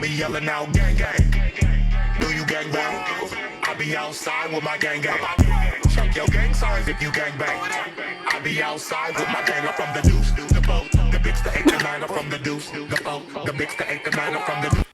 Be yelling out gang gang. Do you gang bang? I be outside with my gang gang. Check your gang signs if you gang bang. I be outside with my gang. I'm from the deuce, the boat, the bitch, the 8 to 9. I'm from the deuce, the boat, the bitch, the 8 to 9. I'm from the deuce.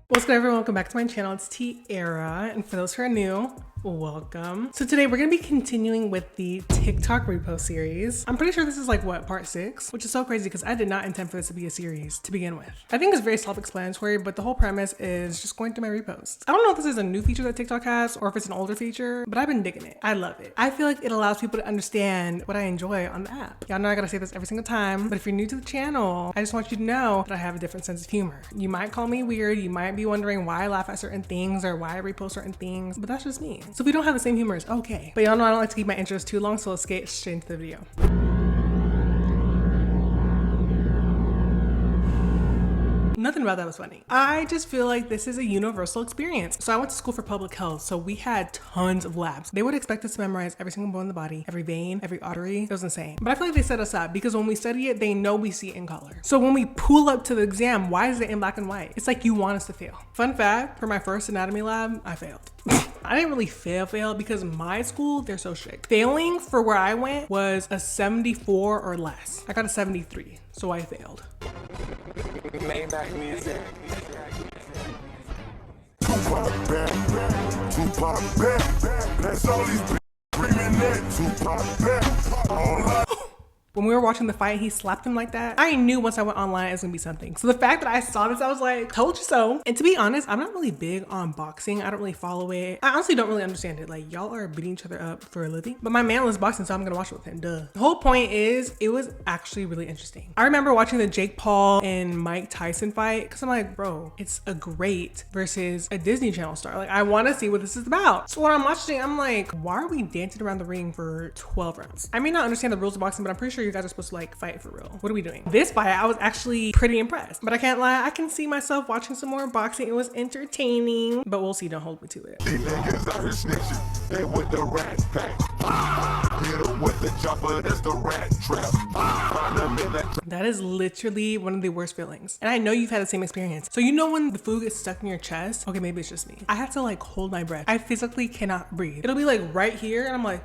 What's good, everyone? Welcome back to my channel. It's Tiara, and for those who are new, welcome. So today we're gonna be continuing with the TikTok repost series. I'm pretty sure this is like what, part 6, which is so crazy because I did not intend for this to be a series to begin with. I think it's very self-explanatory, but the whole premise is just going through my reposts. I don't know if this is a new feature that TikTok has or if it's an older feature, but I've been digging it. I love it. I feel like it allows people to understand what I enjoy on the app. Y'all know I gotta say this every single time, but if you're new to the channel, I just want you to know that I have a different sense of humor. You might call me weird, you might be wondering why I laugh at certain things or why I repost certain things, but that's just me. So if we don't have the same humor, it's okay. But y'all know I don't like to keep my intros too long, so let's get straight into the video. Nothing about that was funny. I just feel like this is a universal experience. So I went to school for public health, so we had tons of labs. They would expect us to memorize every single bone in the body, every vein, every artery. It was insane. But I feel like they set us up because when we study it, they know we see it in color. So when we pull up to the exam, why is it in black and white? It's like you want us to fail. Fun fact, for my first anatomy lab, I failed. I didn't really fail because my school, they're so strict. Failing for where I went was a 74 or less. I got a 73, so I failed. Maybach music. Tupac back. That's all these screaming that Tupac back. All I When we were watching the fight, he slapped him like that. I knew once I went online, it was gonna be something. So the fact that I saw this, I was like, told you so. And to be honest, I'm not really big on boxing. I don't really follow it. I honestly don't really understand it. Like, y'all are beating each other up for a living. But my man loves boxing, so I'm gonna watch it with him, duh. The whole point is, it was actually really interesting. I remember watching the Jake Paul and Mike Tyson fight, because I'm like, bro, it's a great versus a Disney Channel star. Like, I wanna see what this is about. So when I'm watching, I'm like, why are we dancing around the ring for 12 rounds? I may not understand the rules of boxing, but I'm pretty sure you guys are supposed to like fight for real. What are we doing? This fight, I was actually pretty impressed, but I can't lie, I can see myself watching some more boxing. It was entertaining, but we'll see. Don't hold me to it. these niggas out here snitching. They with the rat pack. Hit 'em with the chopper, that's the rat trap. Find 'em in that That is literally one of the worst feelings. And I know you've had the same experience. So you know when the food gets stuck in your chest? Okay, maybe it's just me. I have to like hold my breath. I physically cannot breathe. It'll be like right here and I'm like,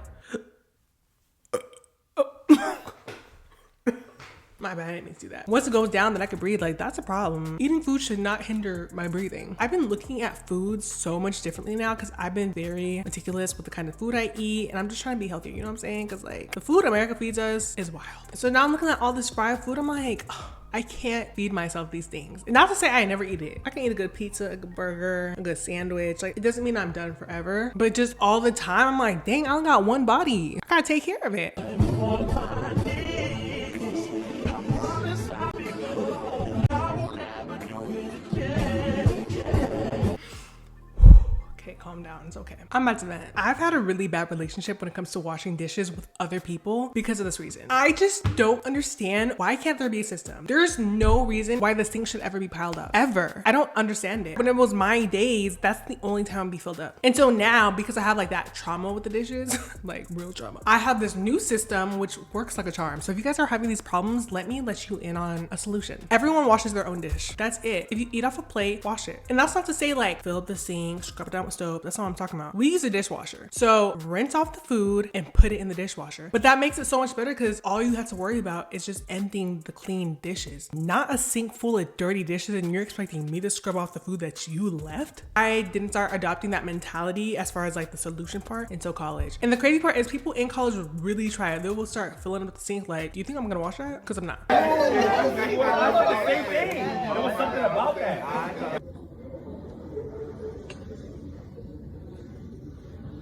my bad, I didn't mean to do that. Once it goes down, then I could breathe. Like, that's a problem. Eating food should not hinder my breathing. I've been looking at foods so much differently now because I've been very meticulous with the kind of food I eat, and I'm just trying to be healthier, you know what I'm saying? Because like, the food America feeds us is wild. So now I'm looking at all this fried food, I'm like, oh, I can't feed myself these things. And not to say I never eat it. I can eat a good pizza, a good burger, a good sandwich. Like, it doesn't mean I'm done forever, but just all the time, I'm like, dang, I only got one body. I gotta take care of it. Calm down, it's okay. I'm about to vent. I've had a really bad relationship when it comes to washing dishes with other people because of this reason. I just don't understand, why can't there be a system? There's no reason why this thing should ever be piled up, ever. I don't understand it. When it was my days, that's the only time it'd be filled up. And so now, because I have like that trauma with the dishes, like real trauma, I have this new system which works like a charm. So if you guys are having these problems, let me let you in on a solution. Everyone washes their own dish. That's it. If you eat off a plate, wash it. And that's not to say like fill up the sink, scrub it down with stove. That's not what I'm talking about. We use a dishwasher. So rinse off the food and put it in the dishwasher. But that makes it so much better because all you have to worry about is just emptying the clean dishes, not a sink full of dirty dishes and you're expecting me to scrub off the food that you left. I didn't start adopting that mentality as far as like the solution part until college. And the crazy part is people in college would really try it. They will start filling up the sink like, do you think I'm gonna wash that? Because I'm not. The same thing. There was something about that.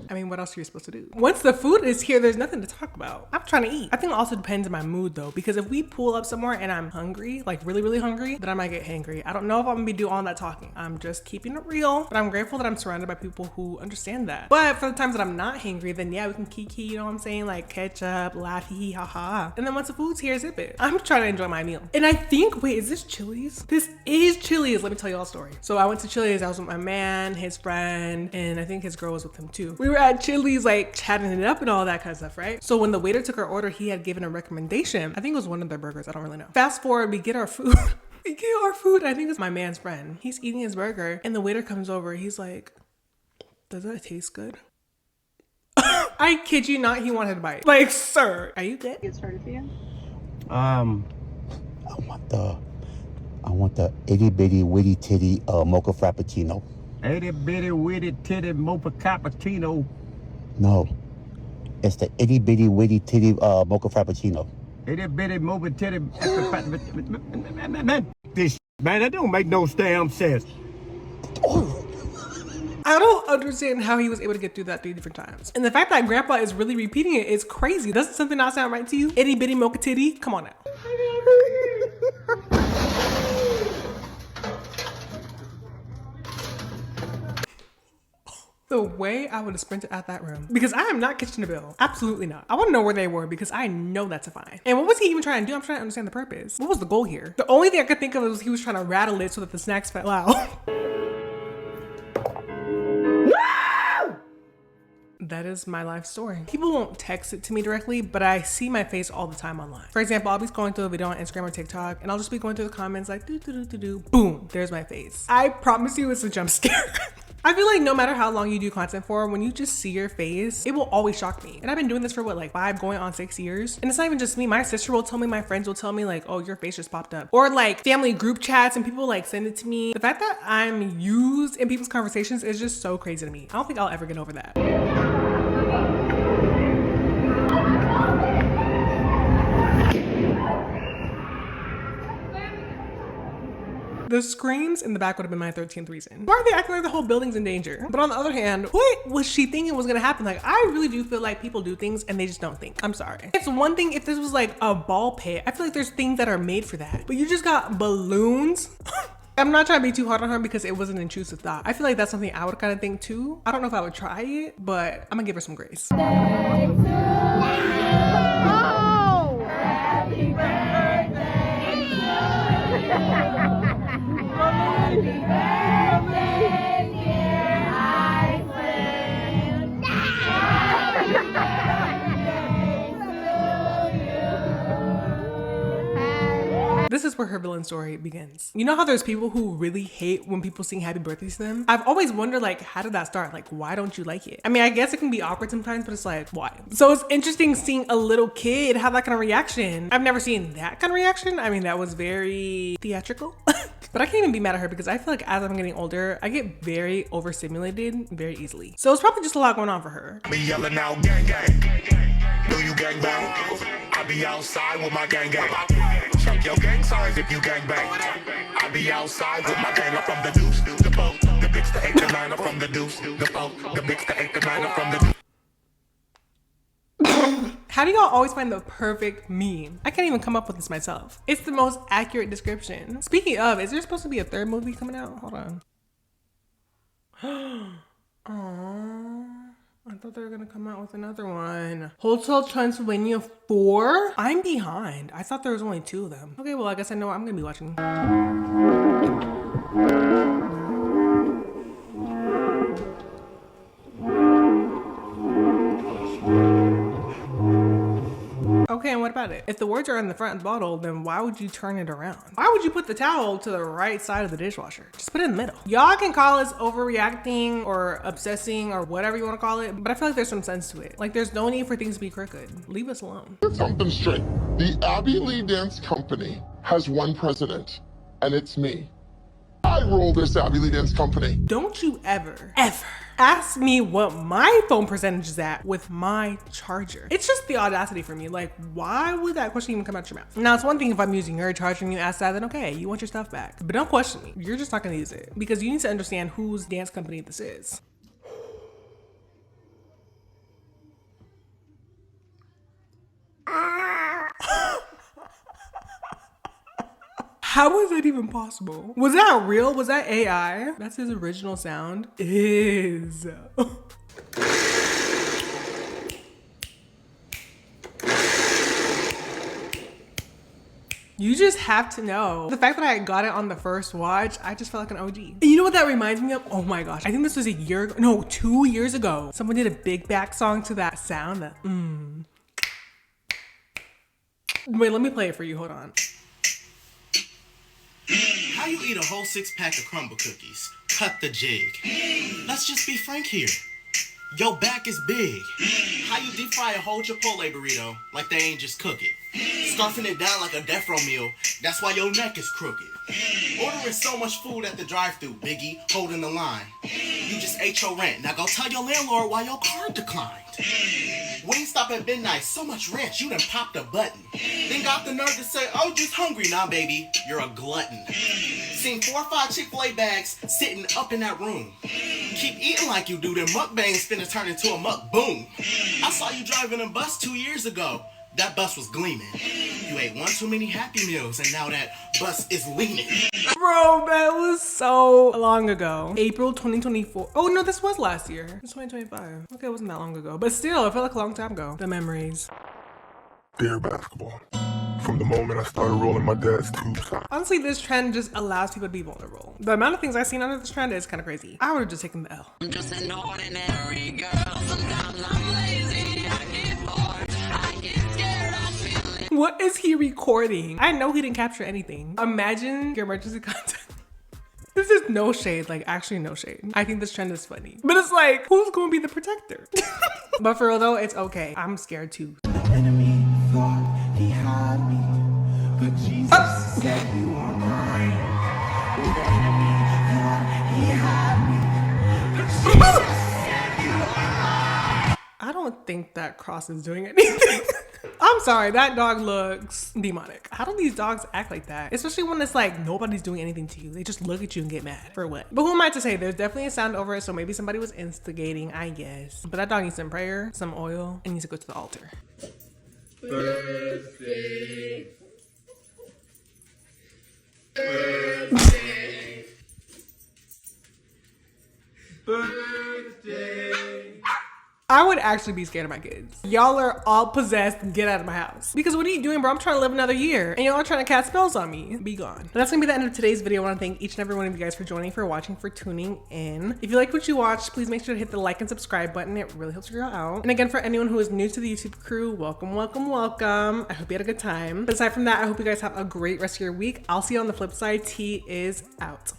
I mean, what else are you supposed to do? Once the food is here, there's nothing to talk about. I'm trying to eat. I think it also depends on my mood though, because if we pull up somewhere and I'm hungry, like really, really hungry, then I might get hangry. I don't know if I'm gonna be doing all that talking. I'm just keeping it real, but I'm grateful that I'm surrounded by people who understand that. But for the times that I'm not hangry, then yeah, we can kiki, you know what I'm saying? Like catch up, laugh, hee hee, ha ha. And then once the food's here, zip it. I'm trying to enjoy my meal. And I think, wait, is this Chili's? This is Chili's. Let me tell you all a story. So I went to Chili's. I was with my man, his friend, and I think his girl was with him too. We were were at Chili's like chatting it up and all that kind of stuff, right? So when the waiter took our order, he had given a recommendation. I think it was one of their burgers. I don't really know. Fast forward, we get our food. We get our food. I think it's my man's friend. He's eating his burger and the waiter comes over. He's like, does that taste good? I kid you not, he wanted to bite. Like, sir, are you good? Get started for you. I want the itty bitty witty titty mocha frappuccino. Itty bitty witty titty mocha cappuccino. No, it's the itty bitty witty titty mocha frappuccino. Itty bitty mocha titty. This man, that don't make no damn sense. I don't understand how he was able to get through that 3 different times. And the fact that grandpa is really repeating it is crazy. Doesn't something not sound right to you? Itty bitty mocha titty? Come on now. The way I would have sprinted out that room. Because I am not kitchen to bill. Absolutely not. I want to know where they were because I know that's a fine. And what was he even trying to do? I'm trying to understand the purpose. What was the goal here? The only thing I could think of was he was trying to rattle it so that the snacks fell out. That is my life story. People won't text it to me directly, but I see my face all the time online. For example, I'll be scrolling through a video on Instagram or TikTok, and I'll just be going through the comments like, boom, there's my face. I promise you it's a jump scare. I feel like no matter how long you do content for, when you just see your face, it will always shock me. And I've been doing this for what, like 5 going on 6 years? And it's not even just me. My sister will tell me, my friends will tell me like, oh, your face just popped up. Or like family group chats and people like send it to me. The fact that I'm used in people's conversations is just so crazy to me. I don't think I'll ever get over that. The screams in the back would have been my 13th reason. Why are they acting like the whole building's in danger? But on the other hand, what was she thinking was gonna happen? Like, I really do feel like people do things and they just don't think. I'm sorry. It's one thing if this was like a ball pit. I feel like there's things that are made for that. But you just got balloons. I'm not trying to be too hard on her because it was an intrusive thought. I feel like that's something I would kind of think too. I don't know if I would try it, but I'm gonna give her some grace. Happy birthday, dear Iceland. This is where her villain story begins. You know how there's people who really hate when people sing happy birthday to them? I've always wondered, like, how did that start? Like, why don't you like it? I mean, I guess it can be awkward sometimes, but it's like, why? So it's interesting seeing a little kid have that kind of reaction. I've never seen that kind of reaction. I mean, that was very theatrical. But I can't even be mad at her because I feel like as I'm getting older, I get very overstimulated very easily. So it's probably just a lot going on for her. Be yelling out gang gang. Do you gang bang? I be outside with my gang gang. Check your gang signs if you gang bang. I be outside with my gang up from the deuce, the boat, the bitch, the 8 to 9 up from the deuce, the boat, the bitch, the 8 to 9 up from the deuce. How do y'all always find the perfect meme? I can't even come up with this myself. It's the most accurate description. Speaking of, is there supposed to be a 3rd movie coming out? Hold on. Aww. I thought they were gonna come out with another one. Hotel Transylvania 4? I'm behind. I thought there was only 2 of them. Okay, well, I guess I know what I'm gonna be watching. Okay, and what about it? If the words are in the front of the bottle, then why would you turn it around? Why would you put the towel to the right side of the dishwasher? Just put it in the middle. Y'all can call us overreacting or obsessing or whatever you want to call it, but I feel like there's some sense to it. Like, there's no need for things to be crooked. Leave us alone. Get something straight. The Abby Lee Dance Company has one president, and it's me. I rule this Abby Lee Dance Company. Don't you ever ask me what my phone percentage is at with my charger. It's just the audacity for me. Like, why would that question even come out your mouth? Now, it's one thing if I'm using your charger and you ask that, then okay, you want your stuff back. But don't question me. You're just not gonna use it because you need to understand whose dance company this is. How was that even possible? Was that real? Was that AI? That's his original sound. Is. You just have to know. The fact that I got it on the first watch, I just felt like an OG. And you know what that reminds me of? Oh my gosh. I think this was a year ago. No, 2 years ago. Someone did a big back song to that sound. That Wait, let me play it for you. Hold on. How you eat a whole 6-pack of crumble cookies? Cut the jig. Let's just be frank here. Your back is big. How you deep fry a whole Chipotle burrito like they ain't just cook it? Scarfing it down like a death row meal, that's why your neck is crooked. Ordering so much food at the drive-thru, Biggie, holding the line. You just ate your rent, now go tell your landlord why your card declined. Wingstop at midnight, so much ranch, you done popped a button. Then got the nerve to say, oh, just hungry. Nah, baby, you're a glutton. Seen 4 or 5 Chick-fil-A bags sitting up in that room. Keep eating like you do, then mukbangs finna turn into a muk boom. I saw you driving a bus 2 years ago. That bus was gleaming. You ate one too many Happy Meals, and now that bus is leaning. Bro, that was so long ago. April 2024. Oh no, this was last year. It's 2025. Okay, it wasn't that long ago. But still, it felt like a long time ago. The memories. Dear basketball, from the moment I started rolling my dad's tube sock. Honestly, this trend just allows people to be vulnerable. The amount of things I've seen under this trend is kind of crazy. I would have just taken the L. I'm just an ordinary girl. Sometimes I'm lazy. I get bored. I get scared. I'm feeling. What is he recording? I know he didn't capture anything. Imagine your emergency contact. This is no shade, like actually no shade. I think this trend is funny. But it's like, who's gonna be the protector? But for real though, it's okay. I'm scared too. Enemy thought he had me, but Jesus said you are mine. The enemy thought he had me, but Jesus said you are mine. I don't think that cross is doing anything. I'm sorry, that dog looks demonic. How do these dogs act like that? Especially when it's like nobody's doing anything to you. They just look at you and get mad. For what? But who am I to say? There's definitely a sound over it, so maybe somebody was instigating, I guess. But that dog needs some prayer, some oil, and needs to go to the altar. Birthday. Birthday. Birthday. I would actually be scared of my kids. Y'all are all possessed. Get out of my house. Because what are you doing, bro? I'm trying to live another year. And y'all are trying to cast spells on me. Be gone. But that's gonna be the end of today's video. I want to thank each and every one of you guys for joining, for watching, for tuning in. If you like what you watched, please make sure to hit the like and subscribe button. It really helps your girl out. And again, for anyone who is new to the YouTube crew, welcome, welcome, welcome. I hope you had a good time. But aside from that, I hope you guys have a great rest of your week. I'll see you on the flip side. T is out.